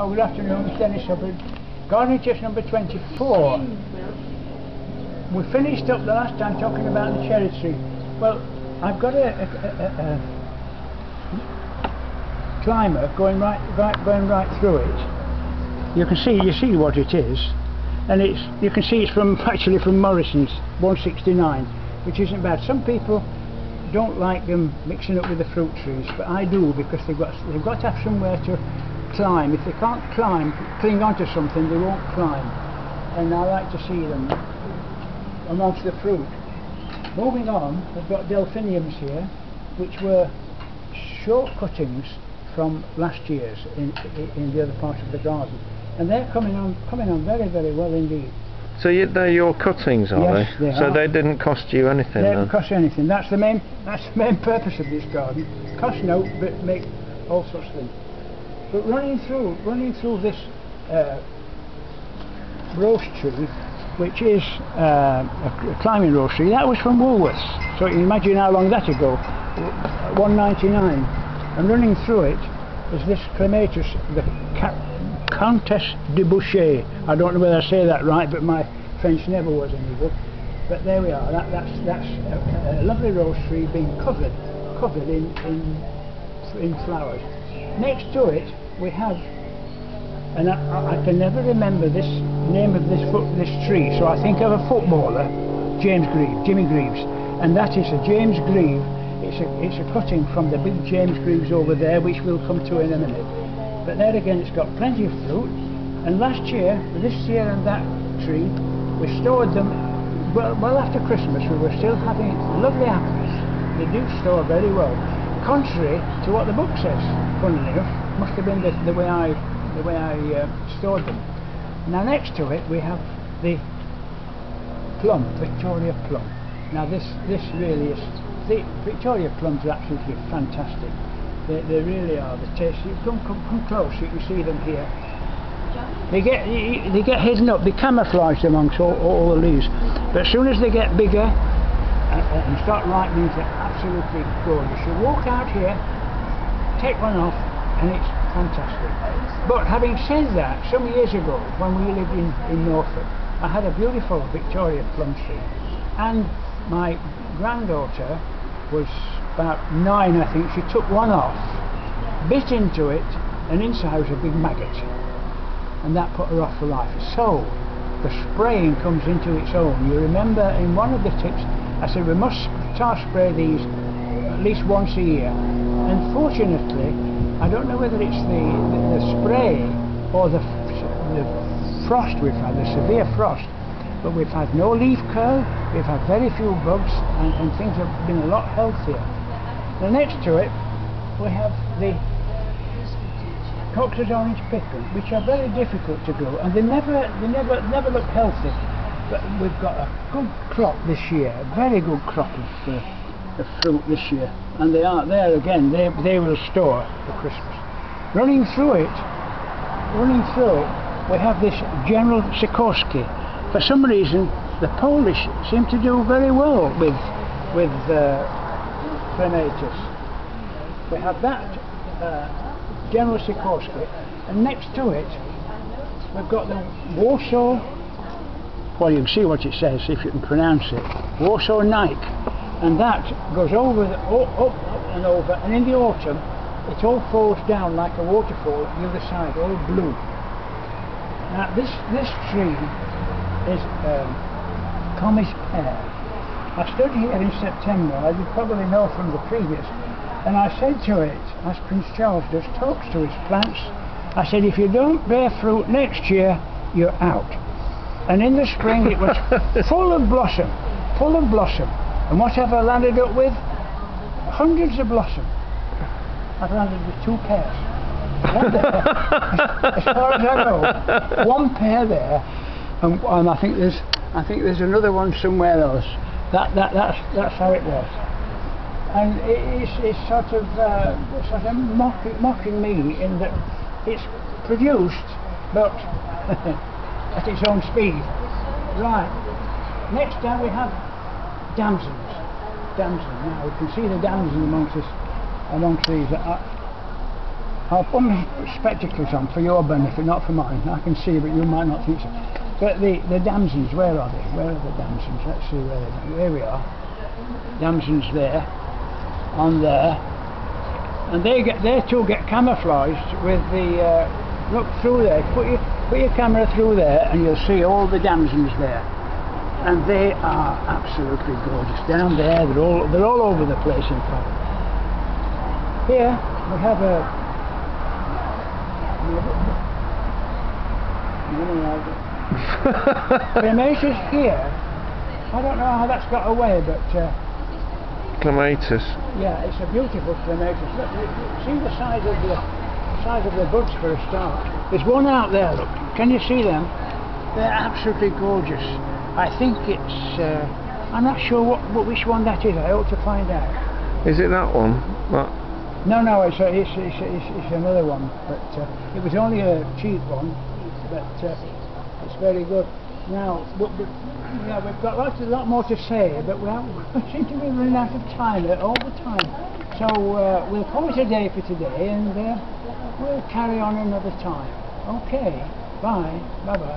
Oh, good afternoon, it's Dennis Hubbard. Gardening tips number 24. We finished up the last time talking about the cherry tree. Well, I've got a climber going right through it. You see what it is, and you can see it's actually from Morrison's 169, which isn't bad. Some people don't like them mixing up with the fruit trees, but I do, because they've got to have somewhere to climb. If they can't cling onto something, they won't climb, and I like to see them amongst the fruit. Moving on, we've got Delphiniums here, which were short cuttings from last year's in the other part of the garden, and they're coming on very, very well indeed. So they're your cuttings, are yes, they? So they didn't cost you anything? They didn't cost you anything. That's the main purpose of this garden. Cost no, but make all sorts of things. But running through this rose tree, which is a climbing rose tree, that was from Woolworths. So you can imagine how long that ago. $1.99. And running through it is this clematis, the Countess de Boucher. I don't know whether I say that right, but my French never was any good. But there we are. That's a lovely rose tree being covered in flowers. Next to it we have, and I can never remember this name of this tree, so I think of a footballer, Jimmy Greaves, and that is a James Grieve. It's a cutting from the big James Greaves over there, which we'll come to in a minute. But there again, it's got plenty of fruit. And last year, this year and that tree, we stored them well after Christmas. We were still having lovely apples. They do store very well, contrary to what the book says. Funnily enough, must have been the way I stored them. Now next to it, we have the plum, Victoria plum. Now this really is. The Victoria plums are absolutely fantastic. They really are. The taste. You come close, you can see them here. They get hidden up. They camouflaged amongst all the leaves. But as soon as they get bigger and start ripening, they're absolutely gorgeous. You walk out here, take one off, and it's fantastic. But having said that, some years ago, when we lived in Norfolk, I had a beautiful Victoria plum tree, and my granddaughter was about 9, I think. She took one off, bit into it, and inside was a big maggot, and that put her off for life. So the spraying comes into its own. You remember in one of the tips I said we must tar spray these at least once a year. Unfortunately, I don't know whether it's the spray or the frost we've had, the severe frost, but we've had no leaf curl, we've had very few bugs, and things have been a lot healthier. Now next to it we have the Cox's orange pippin, which are very difficult to grow, and they never look healthy. But we've got a good crop this year, a very good crop of fruit this year, and they are there again. They will store for Christmas. Running through it, we have this General Sikorski. For some reason, the Polish seem to do very well with clematis. We have that General Sikorski, and next to it, we've got the Warsaw. Well, you can see what it says if you can pronounce it. Warsaw Nike, and that goes over up and over, and in the autumn, it all falls down like a waterfall on the other side, all blue. Now this tree is Comish pear. I stood here in September, as you probably know from the previous, and I said to it, as Prince Charles does, talks to his plants, I said, if you don't bear fruit next year, you're out. And in the spring it was full of blossom, and what have I landed up with? Hundreds of blossom. I've landed with 2 pairs. One there, as far as I know, 1 pair there, and I think there's another one somewhere else. That's how it was. And it's sort of mocking me in that it's produced, but at its own speed. Right. Next down we have damsons. Now we can see the damsons amongst these. I'll put my spectacles on for your benefit, not for mine. I can see, but you might not think so. But the damsons, where are they? Where are the damsons? Let's see where they are. Here we are. Damsons there, on there, and they too get camouflaged with the. Look through there. Put your camera through there, and you'll see all the damsons there. And they are absolutely gorgeous. Down there, they're all over the place. In fact, here we have a. Clematis here. I don't know how that's got away, but Clematis. yeah, it's a beautiful clematis. Look, see the size of the buds for a start. There's one out there. Look, can you see them? They're absolutely gorgeous. I think it's. I'm not sure which one that is. I ought to find out. Is it that one? That? No, it's another one. But it was only a cheap one. But it's very good. Now, we've got a lot more to say, but we seem to be running out of time all the time. So we'll call it a day for today, and we'll carry on another time. Okay, bye. Bye-bye.